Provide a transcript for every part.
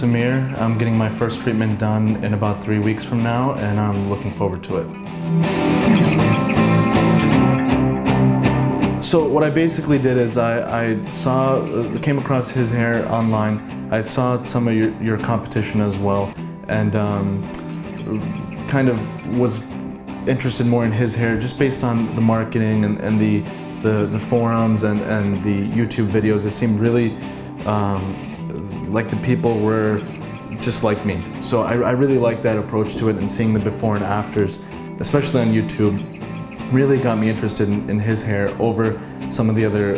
Samir. I'm getting my first treatment done in about 3 weeks from now, and I'm looking forward to it. So what I basically did is I came across his hair online. I saw some of your competition as well, and kind of was interested more in his hair just based on the marketing and the forums and the YouTube videos. It seemed really like the people were just like me. So I really liked that approach to it, and seeing the before and afters, especially on YouTube, really got me interested in his hair over some of the other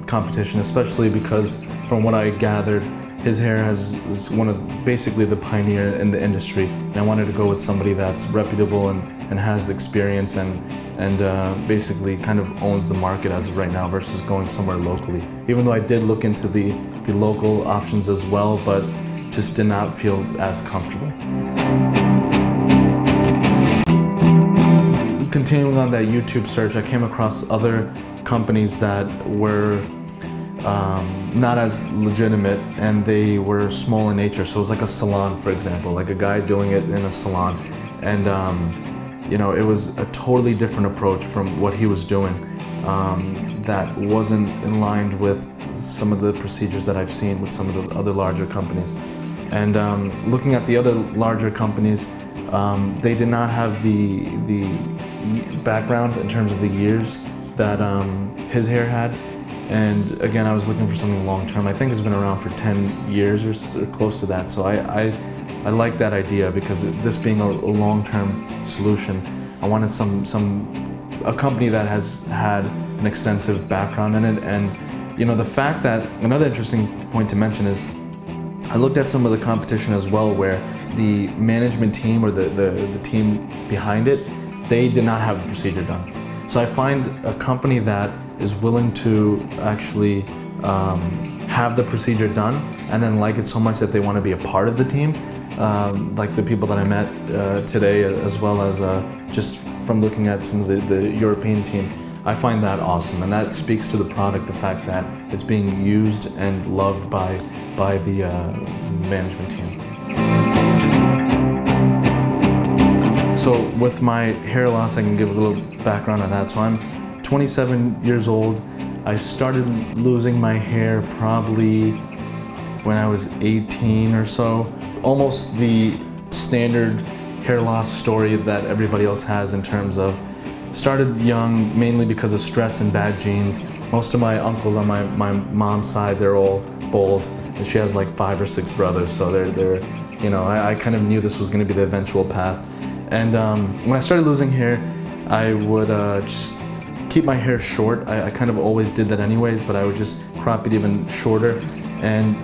competition, especially because from what I gathered, his hair is one of basically the pioneer in the industry, and I wanted to go with somebody that's reputable and has experience and basically kind of owns the market as of right now versus going somewhere locally. Even though I did look into the local options as well, but just did not feel as comfortable. Continuing on that YouTube search, I came across other companies that were not as legitimate, and they were small in nature. So it was like a salon, for example, like a guy doing it in a salon. And you know, it was a totally different approach from what he was doing that wasn't in line with some of the procedures that I've seen with some of the other larger companies. And looking at the other larger companies, they did not have the background in terms of the years that his hair had. And again, I was looking for something long-term. I think it's been around for 10 years or close to that. So I like that idea, because this being a long-term solution, I wanted a company that has had an extensive background in it. And you know, the fact that, another interesting point to mention is, I looked at some of the competition as well, where the management team or the team behind it, they did not have the procedure done. So I find a company that is willing to actually have the procedure done and then like it so much that they want to be a part of the team, like the people that I met today, as well as just from looking at some of the European team. I find that awesome, and that speaks to the product, the fact that it's being used and loved by the management team. So with my hair loss, I can give a little background on that. So I'm 27 years old. I started losing my hair probably when I was 18 or so. Almost the standard hair loss story that everybody else has, in terms of started young, mainly because of stress and bad genes. Most of my uncles on my mom's side, they're all bald, and she has like 5 or 6 brothers, so they're you know, I kind of knew this was going to be the eventual path. And when I started losing hair, I would just keep my hair short. I kind of always did that anyways, but I would just crop it even shorter. And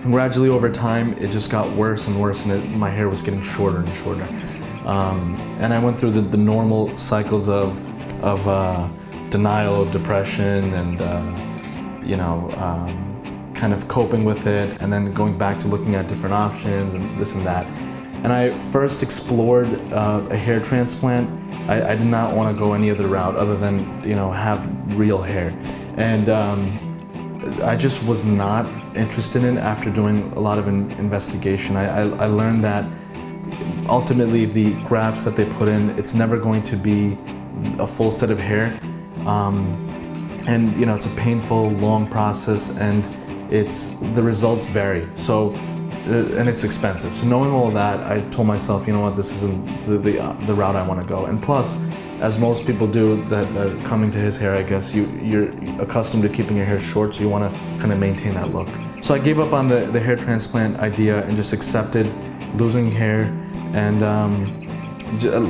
gradually over time, it just got worse and worse, and my hair was getting shorter and shorter. And I went through the normal cycles of denial, depression, and you know, kind of coping with it, and then going back to looking at different options and this and that. And I first explored a hair transplant. I did not want to go any other route other than, you know, have real hair. And I just was not interested in it after doing a lot of investigation. I learned that ultimately the grafts that they put in, it's never going to be a full set of hair. And you know, it's a painful, long process, and the results vary. So, and it's expensive. So knowing all that, I told myself, you know what, this isn't the route I want to go. And plus, as most people do that are coming to his hair, I guess, you're accustomed to keeping your hair short, so you want to kind of maintain that look. So I gave up on the hair transplant idea and just accepted losing hair, and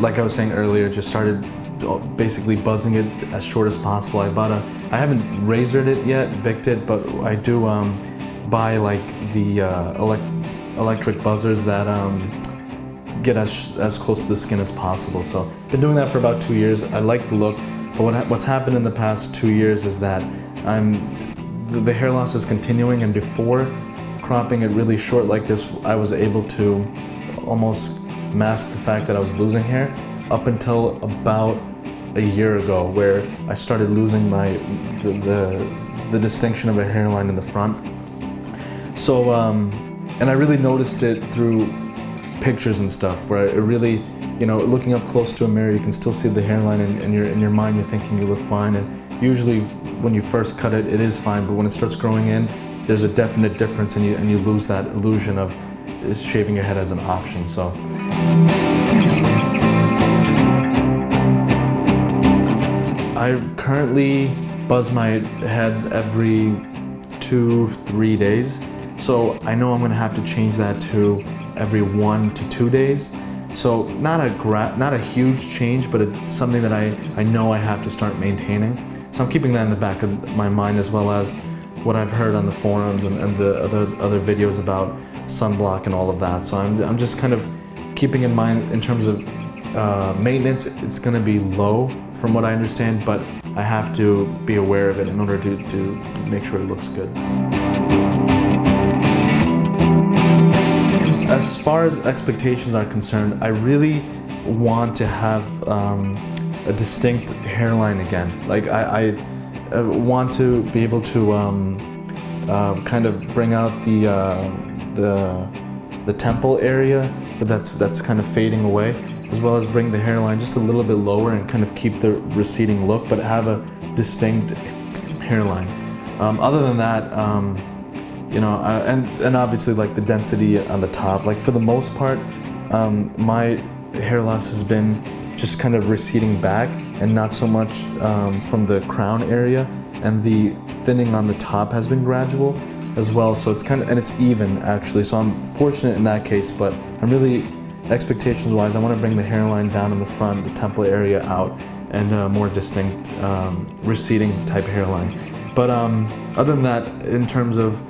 like I was saying earlier, just started basically buzzing it as short as possible. I haven't razored it yet, bicked it, but I do buy like the electric buzzers that get as close to the skin as possible. So been doing that for about 2 years. I like the look, but what's happened in the past 2 years is that the hair loss is continuing, and before cropping it really short like this, I was able to almost mask the fact that I was losing hair up until about a year ago, where I started losing the distinction of a hairline in the front. So And I really noticed it through pictures and stuff, where it really, looking up close to a mirror, you can still see the hairline, and in your mind you're thinking you look fine, and usually when you first cut it, it is fine, but when it starts growing in, there's a definite difference, and you lose that illusion of shaving your head as an option. So I currently buzz my head every 2-3 days. So I know I'm gonna have to change that to every 1 to 2 days. So not a huge change, but it's something that I know I have to start maintaining. So I'm keeping that in the back of my mind, as well as what I've heard on the forums and the other videos about sunblock and all of that. So I'm just kind of keeping in mind in terms of maintenance, it's gonna be low from what I understand, but I have to be aware of it in order to make sure it looks good. As far as expectations are concerned, I really want to have a distinct hairline again. Like I want to be able to kind of bring out the temple area that's kind of fading away, as well as bring the hairline just a little bit lower and kind of keep the receding look, but have a distinct hairline. Other than that, and obviously like the density on the top, like for the most part, my hair loss has been just kind of receding back and not so much from the crown area, and the thinning on the top has been gradual as well. So it's kind of, and it's even actually. So I'm fortunate in that case, but I'm really, expectations wise, I want to bring the hairline down in the front, the temple area out, and a more distinct receding type hairline. But other than that, in terms of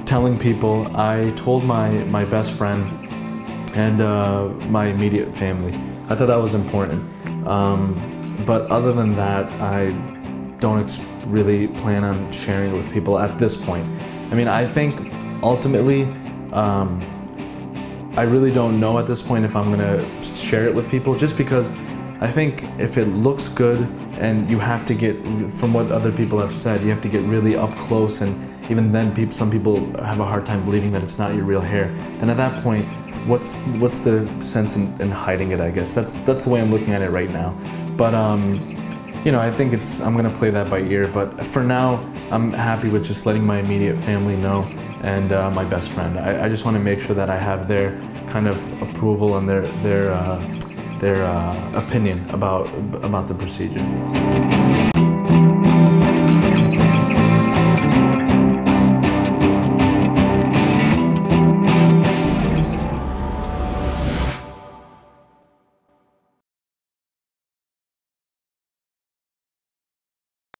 telling people, I told my best friend and my immediate family. I thought that was important. But other than that, I don't really plan on sharing it with people at this point. I mean, I think ultimately, I really don't know at this point if I'm gonna share it with people, just because I think if it looks good, and you have to get, from what other people have said, you have to get really up close, and even then some people have a hard time believing that it's not your real hair. And at that point, what's the sense in hiding it, I guess? That's the way I'm looking at it right now. But I think I'm gonna play that by ear, but for now, I'm happy with just letting my immediate family know, and my best friend. I just want to make sure that I have their kind of approval and their opinion about the procedure.